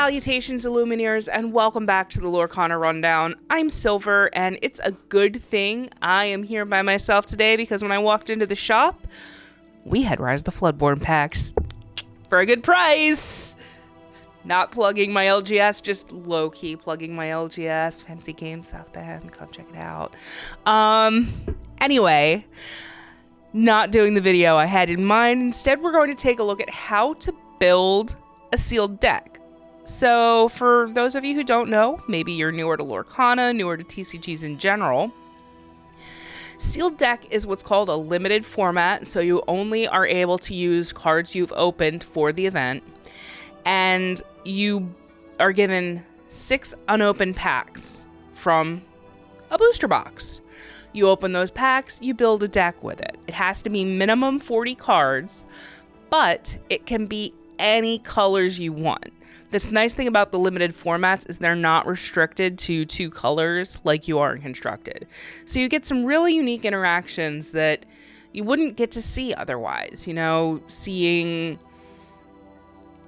Salutations, Illumineers, and welcome back to the Lorcana Rundown. I'm Silver, and it's a good thing I am here by myself today because when I walked into the shop, we had Rise of the Floodborn packs for a good price. Not plugging my LGS, just low-key plugging my LGS. Fancy Games, South Bend, come check it out. Anyway, not doing the video I had in mind. Instead, we're going to take a look at how to build a sealed deck. So for those of you who don't know, maybe you're newer to Lorcana, newer to TCGs in general, sealed deck is what's called a limited format, so you only are able to use cards you've opened for the event, and you are given 6 unopened packs from a booster box. You open those packs, you build a deck with it. It has to be minimum 40 cards, but it can be any colors you want. This nice thing about the limited formats is they're not restricted to 2 colors like you are in Constructed. So you get some really unique interactions that you wouldn't get to see otherwise. You know, seeing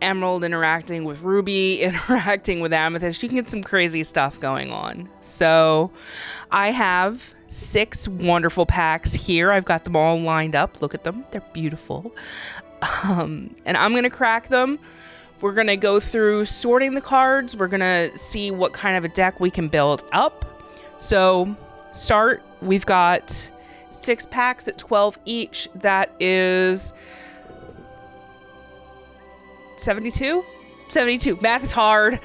Emerald interacting with Ruby, interacting with Amethyst, you can get some crazy stuff going on. So I have 6 wonderful packs here. I've got them all lined up. Look at them. They're beautiful. And I'm going to crack them. We're going to go through sorting the cards. We're going to see what kind of a deck we can build up. So start, we've got 6 packs at 12 each. That is 72? 72. Math is hard.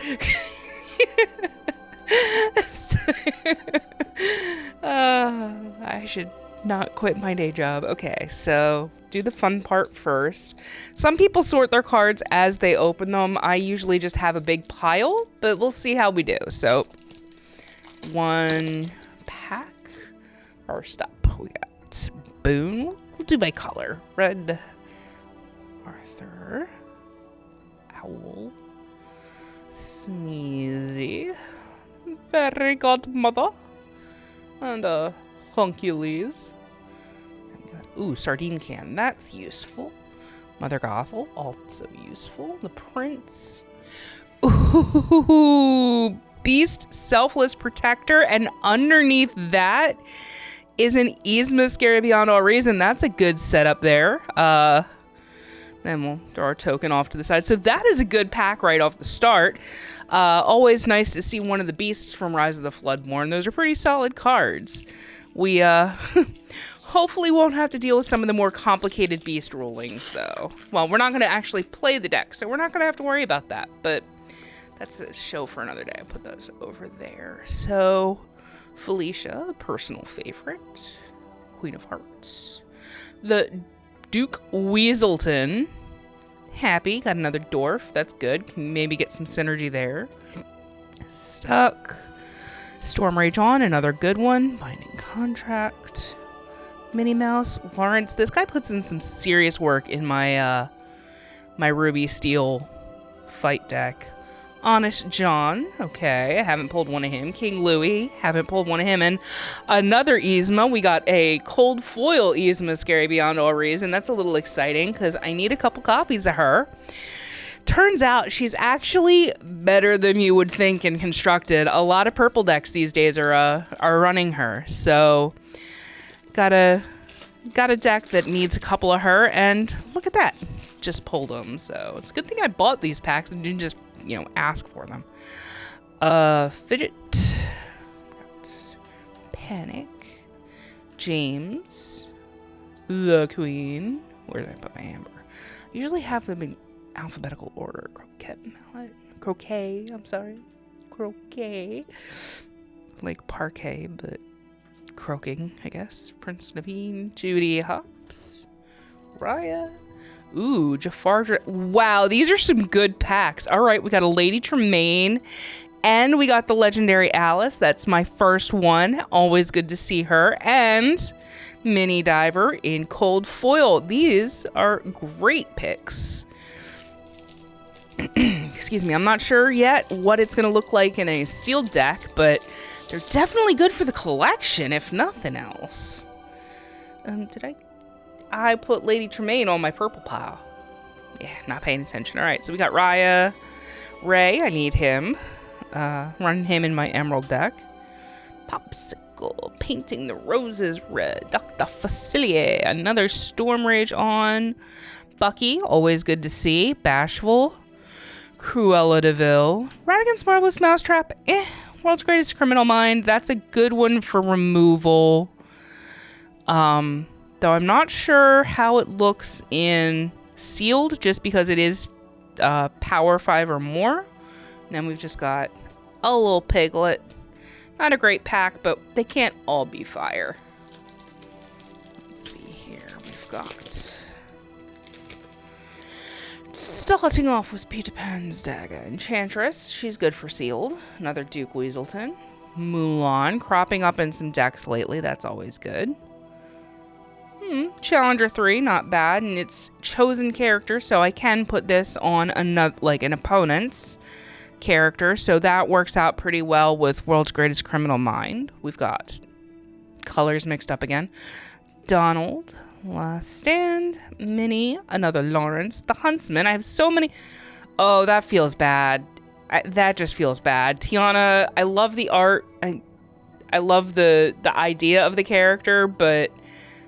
I should not quit my day job. Okay, so do the fun part first. Some people sort their cards as they open them. I usually just have a big pile, but we'll see how we do. So 1 pack. First up, we got Boone. We'll do by color. Red, Arthur, Owl, Sneezy, Fairy Godmother, and Hunkules. Ooh, Sardine Can. That's useful. Mother Gothel, also useful. The Prince. Ooh, Beast Selfless Protector. And underneath that is an Yzma Scary Beyond All Reason. That's a good setup there. Then we'll throw our token off to the side. So that is a good pack right off the start. Always nice to see one of the beasts from Rise of the Floodborn. Those are pretty solid cards. We hopefully won't have to deal with some of the more complicated beast rulings, though. Well, we're not going to actually play the deck, so we're not going to have to worry about that. But that's a show for another day. I'll put those over there. So Felicia, a personal favorite. Queen of Hearts. The Duke Weaselton. Happy. Got another dwarf. That's good. Can maybe get some synergy there. Stuck. Storm Rage On. Another good one. Binding Contract. Minnie Mouse. Lawrence. This guy puts in some serious work in my my Ruby Steel fight deck. Honest John. Okay, I haven't pulled one of him. King Louie. Haven't pulled one of him. And another Yzma. We got a cold foil Yzma Scary Beyond All Reason. That's a little exciting because I need a couple copies of her. Turns out she's actually better than you would think in Constructed. A lot of purple decks these days are running her. So got a deck that needs a couple of her, and look at that. Just pulled them. So it's a good thing I bought these packs and didn't just, you know, ask for them. Fidget. Got Panic. James. The Queen. Where did I put my Amber? I usually have them in alphabetical order. Croquet. I'm sorry. Croquet. Like parquet, but croaking, I guess. Prince Naveen. Judy Hops. Raya. Ooh, Jafar. Wow, these are some good packs. All right, we got a Lady Tremaine, and we got the legendary Alice. That's my first one. Always good to see her. And Mini Diver in cold foil. These are great picks. Excuse me, I'm not sure yet what it's going to look like in a sealed deck, but they're definitely good for the collection, if nothing else. I put Lady Tremaine on my purple pile. Yeah, not paying attention. All right, so we got Raya, Ray, I need him. Run him in my Emerald deck. Popsicle, painting the roses red. Dr. Facilier, another Storm Rage on. Bucky, always good to see. Bashful. Cruella DeVille. Radigan's Marvelous Mousetrap, World's Greatest Criminal Mind, that's a good one for removal. Though I'm not sure how it looks in sealed, just because it is power 5 or more. And then we've just got a little piglet. Not a great pack, but they can't all be fire. Let's see here. We've got... Starting off with Peter Pan's Dagger. Enchantress, she's good for sealed. Another Duke Weaselton. Mulan, cropping up in some decks lately. That's always good. Challenger 3, not bad. And it's chosen character, so I can put this on another, like an opponent's character. So that works out pretty well with World's Greatest Criminal Mind. We've got colors mixed up again. Donald... Last Stand, Minnie, another Lawrence, the Huntsman. I have so many. Oh, that feels bad. That just feels bad. Tiana, I love the art. I love the idea of the character, but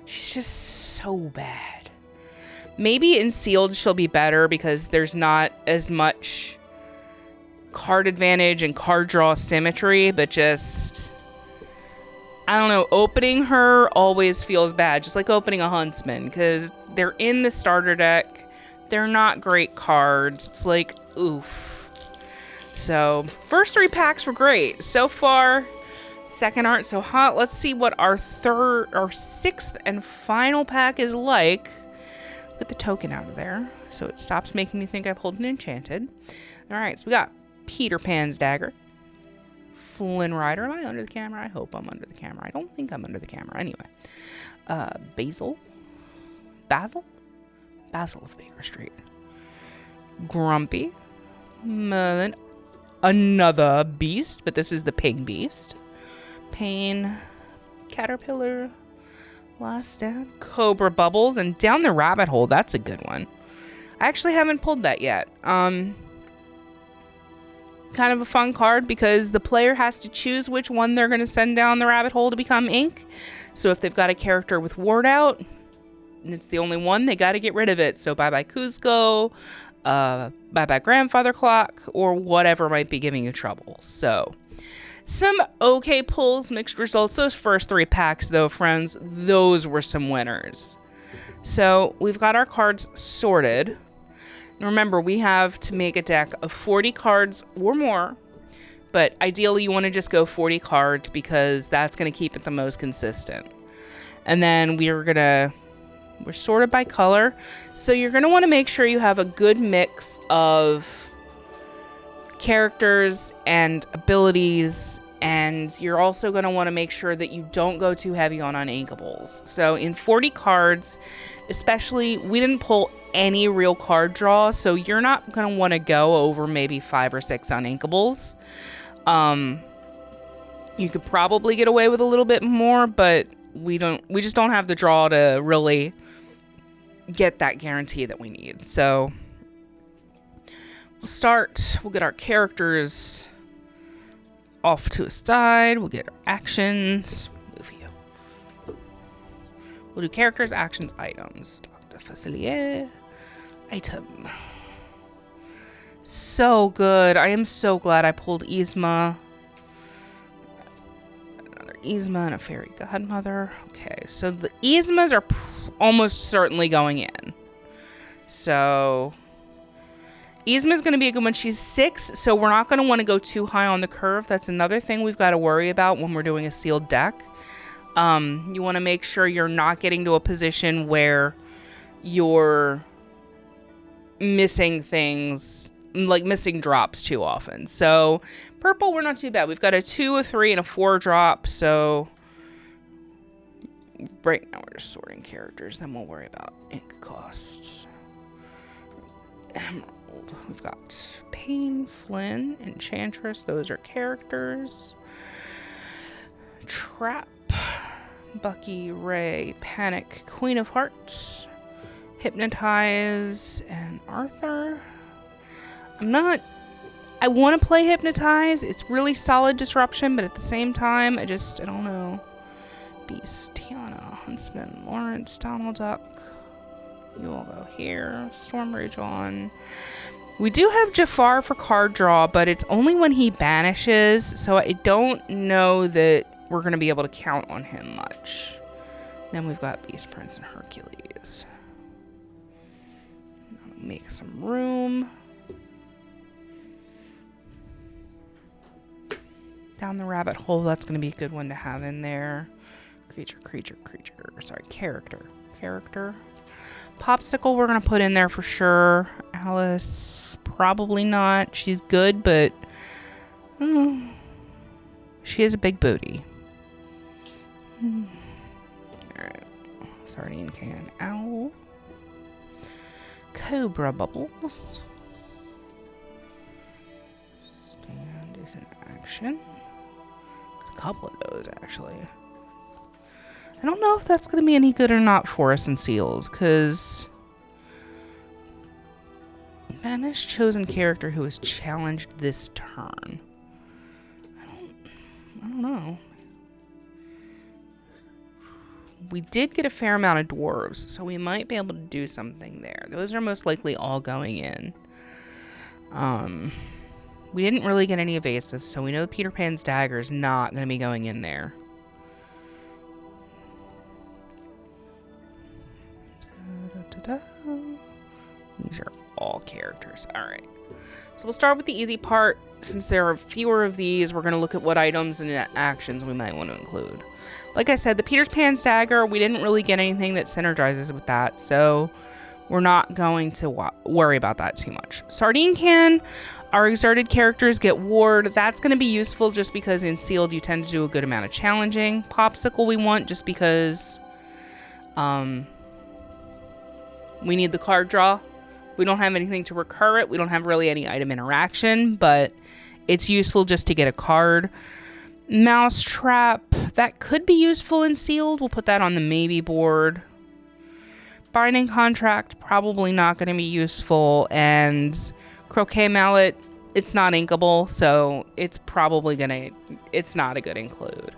she's just so bad. Maybe in sealed she'll be better because there's not as much card advantage and card draw symmetry, but just... I don't know, opening her always feels bad, just like opening a Huntsman, because they're in the starter deck. They're not great cards. It's like, oof. So, first 3 packs were great. So far, second aren't so hot. Let's see what our 6th and final pack is like. Get the token out of there, so it stops making me think I pulled an enchanted. All right, so we got Peter Pan's Dagger. Flynn Rider. Am I under the camera? I hope I'm under the camera. I don't think I'm under the camera. Anyway. Basil of Baker Street. Grumpy. Merlin. Another beast, but this is the pig beast. Pain. Caterpillar. Last Stand. Cobra Bubbles. And Down the Rabbit Hole. That's a good one. I actually haven't pulled that yet. Kind of a fun card because the player has to choose which one they're going to send down the rabbit hole to become ink. So if they've got a character with ward out and it's the only one, they got to get rid of it. So bye-bye Kuzco, bye-bye Grandfather Clock, or whatever might be giving you trouble. So some okay pulls, mixed results. Those first 3 packs though, friends, those were some winners. So we've got our cards sorted. Remember, we have to make a deck of 40 cards or more, but ideally you want to just go 40 cards because that's going to keep it the most consistent. And then we're sorted by color. So you're going to want to make sure you have a good mix of characters and abilities, and you're also going to want to make sure that you don't go too heavy on uninkables. So in 40 cards, especially, we didn't pull any real card draw, so you're not going to want to go over maybe 5 or 6 uninkables. You could probably get away with a little bit more, but we just don't have the draw to really get that guarantee that we need. So we'll get our characters off to a side. We'll get our actions. Move you. We'll do characters, actions, items. Dr. Facilier. Item. So good. I am so glad I pulled Yzma. Another Yzma and a fairy godmother. Okay, so the Yzmas are almost certainly going in. So Yzma is going to be a good one. She's 6, so we're not going to want to go too high on the curve. That's another thing we've got to worry about when we're doing a sealed deck. You want to make sure you're not getting to a position where you're missing things, like missing drops too often. So purple, we're not too bad. We've got a 2, a 3, and a 4 drop. So right now we're just sorting characters. Then we'll worry about ink costs. Emerald. We've got Pain, Flynn, Enchantress. Those are characters. Trap, Bucky, Ray, Panic, Queen of Hearts, Hypnotize, and Arthur. I want to play Hypnotize. It's really solid disruption, but at the same time, I don't know. Beast, Tiana, Huntsman, Lawrence, Donald Duck. You all go here. Storm Rage on. We do have Jafar for card draw, but it's only when he banishes, so I don't know that we're going to be able to count on him much. Then we've got Beast Prince and Hercules. Make some room. Down the rabbit hole, that's going to be a good one to have in there. Creature. Sorry, character. Popsicle we're going to put in there for sure. Alice, probably not. She's good, but she has a big booty. Alright. Sardine Can. Owl. Cobra Bubbles. Stand is an action. A couple of those, actually. I don't know if that's going to be any good or not for us in sealed, because banish chosen character who is challenged this turn. I don't know. We did get a fair amount of dwarves, so we might be able to do something there. Those are most likely all going in. We didn't really get any evasives, so we know Peter Pan's dagger is not going to be going in there. These are all characters. All right. So we'll start with the easy part. Since there are fewer of these, we're going to look at what items and actions we might want to include. Like I said, the Peter Pan's dagger, we didn't really get anything that synergizes with that, so we're not going to worry about that too much. Sardine Can, our exerted characters get ward. That's going to be useful just because in sealed you tend to do a good amount of challenging. Popsicle we want just because we need the card draw. We don't have anything to recur it. We don't have really any item interaction, but it's useful just to get a card. Mousetrap, that could be useful in sealed. We'll put that on the maybe board. Binding Contract, probably not going to be useful. And Croquet Mallet, it's not inkable, so it's probably it's not a good include.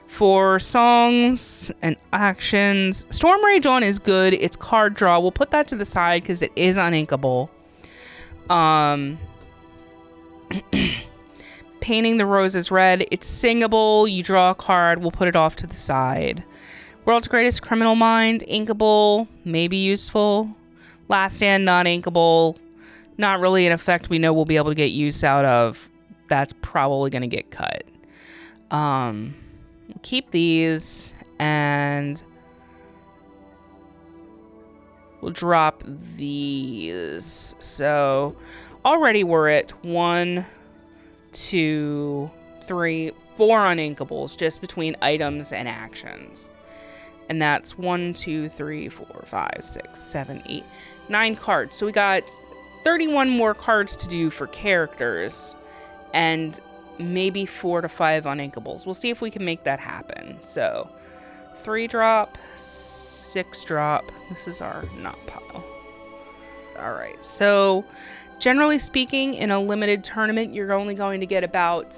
For songs and actions, Storm Rage On is good. It's card draw. We'll put that to the side because it is uninkable. Painting the Roses Red. It's singable. You draw a card. We'll put it off to the side. World's Greatest Criminal Mind. Inkable. Maybe useful. Last Stand. Not inkable. Not really an effect we know we'll be able to get use out of. That's probably going to get cut. We'll keep these. And we'll drop these. So already we're at 1, 2, 3, 4 uninkables just between items and actions. And that's 1, 2, 3, 4, 5, 6, 7, 8, 9 cards. So we got 31 more cards to do for characters and maybe 4 to 5 uninkables. We'll see if we can make that happen. So 3 drop, 6 drop. This is our knot pile. All right. So generally speaking, in a limited tournament, you're only going to get about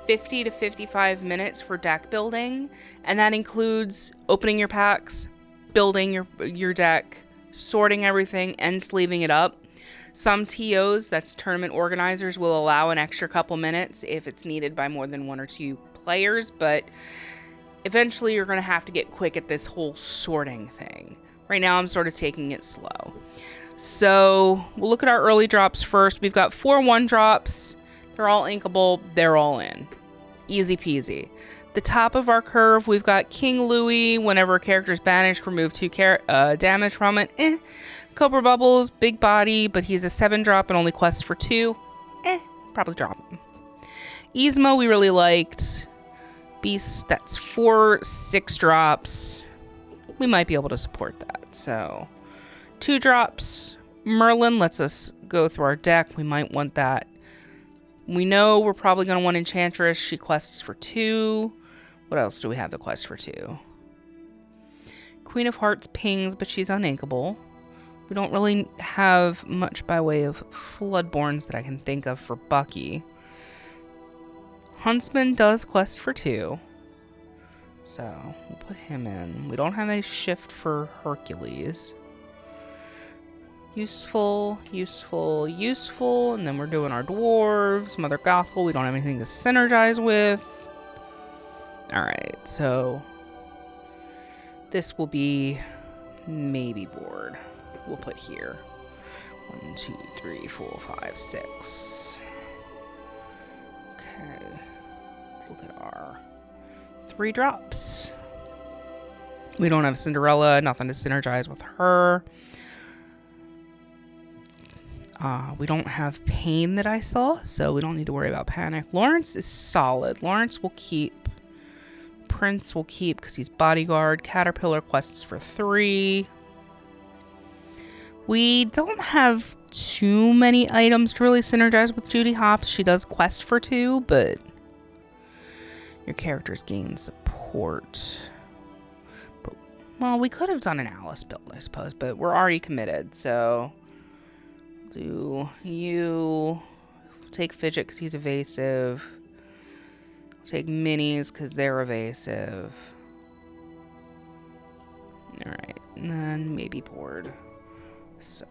50 to 55 minutes for deck building, and that includes opening your packs, building your deck, sorting everything, and sleeving it up. Some TOs, that's tournament organizers, will allow an extra couple minutes if it's needed by more than 1 or 2 players, but eventually you're going to have to get quick at this whole sorting thing. Right now I'm sort of taking it slow. So we'll look at our early drops first. We've got 4 1-drops. They're all inkable. They're all in. Easy peasy. The top of our curve, we've got King Louis. Whenever a character is banished, remove 2 damage from it. Cobra Bubbles, big body, but he's a 7-drop and only quests for 2. Probably drop him. Yzma, we really liked. Beast, that's 4 6-drops. We might be able to support that. So 2 drops. Merlin lets us go through our deck. We might want that. We know we're probably going to want Enchantress. She quests for 2. What else do we have that quests for 2? Queen of Hearts pings, but she's uninkable. We don't really have much by way of Floodborns that I can think of for Bucky. Huntsman does quest for 2. So we'll put him in. We don't have any shift for Hercules. Useful, useful, useful. And then we're doing our dwarves. Mother Gothel, we don't have anything to synergize with. Alright, so this will be maybe board. We'll put here. 1, 2, 3, 4, 5, 6. Okay. Let's look at our 3 drops. We don't have Cinderella, nothing to synergize with her. We don't have Pain that I saw, so we don't need to worry about Panic. Lawrence is solid. Lawrence will keep. Prince will keep because he's bodyguard. Caterpillar quests for 3. We don't have too many items to really synergize with Judy Hopps. She does quest for 2, but your characters gain support. But, well, we could have done an Alice build, I suppose, but we're already committed, so do you take Fidget because he's evasive. Take Minis because they're evasive. Alright, and then maybe board. So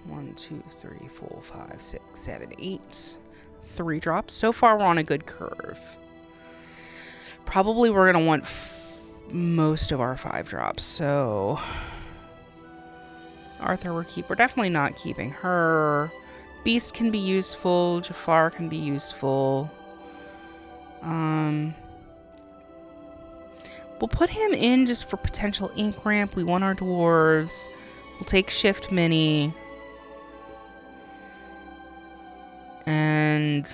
1, 2, 3, 4, 5, 6, 7, 8. 3 drops. So far, we're on a good curve. Probably we're going to want most of our 5 drops. So Arthur we're definitely not keeping her. Beast can be useful. Jafar can be useful. We'll put him in just for potential ink ramp. We want our dwarves. We'll take Shift Mini. And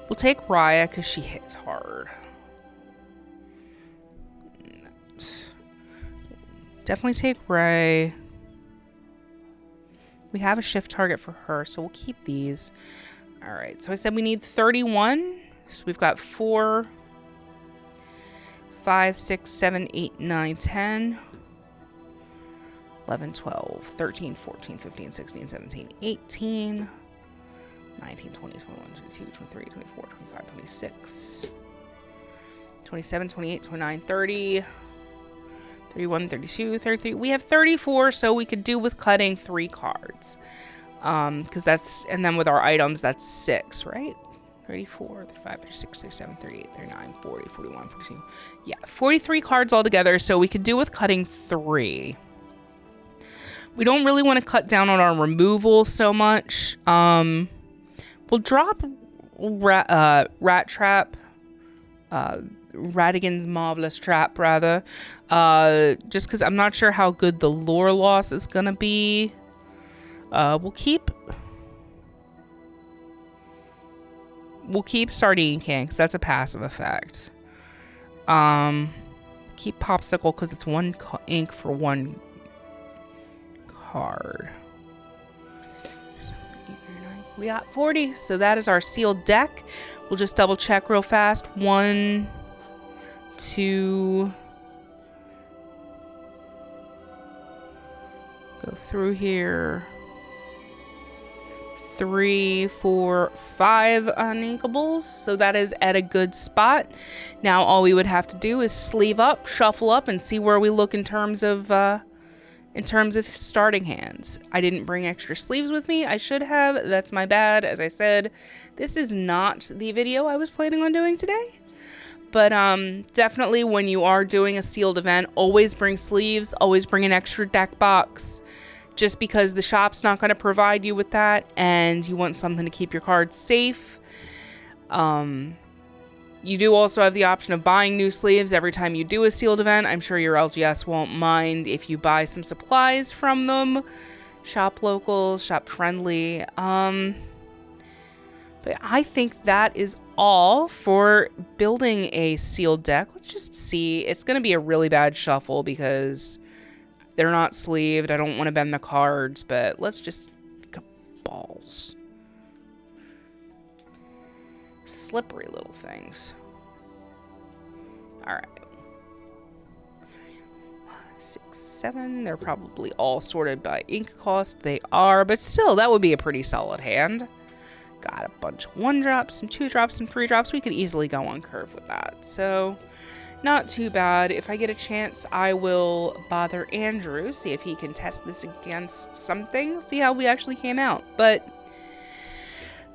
we'll take Raya because she hits hard. Definitely take Ray. We have a shift target for her, so we'll keep these. Alright, so I said we need 31. So we've got 4, 5, 6, 7, 8, 9, 10, 11, 12, 13, 14, 15, 16, 17, 18, 19, 20, 21, 22, 23, 24, 25, 26, 27, 28, 29, 30, 31, 32, 33. We have 34, so we could do with cutting 3 cards. Because that's, and then with our items, that's 6, right? 34, 35, 36, 37, 38, 39, 40, 41, 42. Yeah, 43 cards altogether, so we could do with cutting 3. We don't really want to cut down on our removal so much. We'll drop Rat Trap, Radigan's Marvelous Trap, rather. Just because I'm not sure how good the lore loss is going to be. We'll keep Sardine King, because that's a passive effect. Keep Popsicle, because it's 1 ink for 1 card. We got 40, so that is our sealed deck. We'll just double check real fast. 1, 2, go through here. 3, 4, 5 uninkables, so that is at a good spot. Now all we would have to do is sleeve up, shuffle up, and see where we look in terms of starting hands. I didn't bring extra sleeves with me. I should have. That's my bad. As I said, this is not the video I was planning on doing today. But definitely when you are doing a sealed event, always bring sleeves, always bring an extra deck box. Just because the shop's not going to provide you with that and you want something to keep your cards safe. You do also have the option of buying new sleeves every time you do a sealed event. I'm sure your LGS won't mind if you buy some supplies from them. Shop local, shop friendly. But I think that is all for building a sealed deck. Let's just see. It's going to be a really bad shuffle because they're not sleeved. I don't want to bend the cards, but let's just balls. Slippery little things. All right. 1, 6, 7. They're probably all sorted by ink cost. They are, but still, that would be a pretty solid hand. Got a bunch of 1-drops, some 2-drops, some 3-drops. We could easily go on curve with that. So, not too bad. If I get a chance, I will bother Andrew, see if he can test this against something, see how we actually came out. But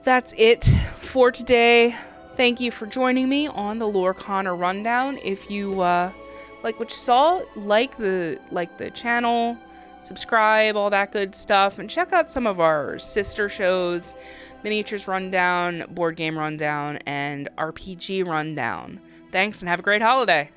that's it for today. Thank you for joining me on the Lorcana Rundown. If you like what you saw, like the channel, subscribe, all that good stuff, and check out some of our sister shows, Miniatures Rundown, Board Game Rundown, and RPG Rundown. Thanks, and have a great holiday.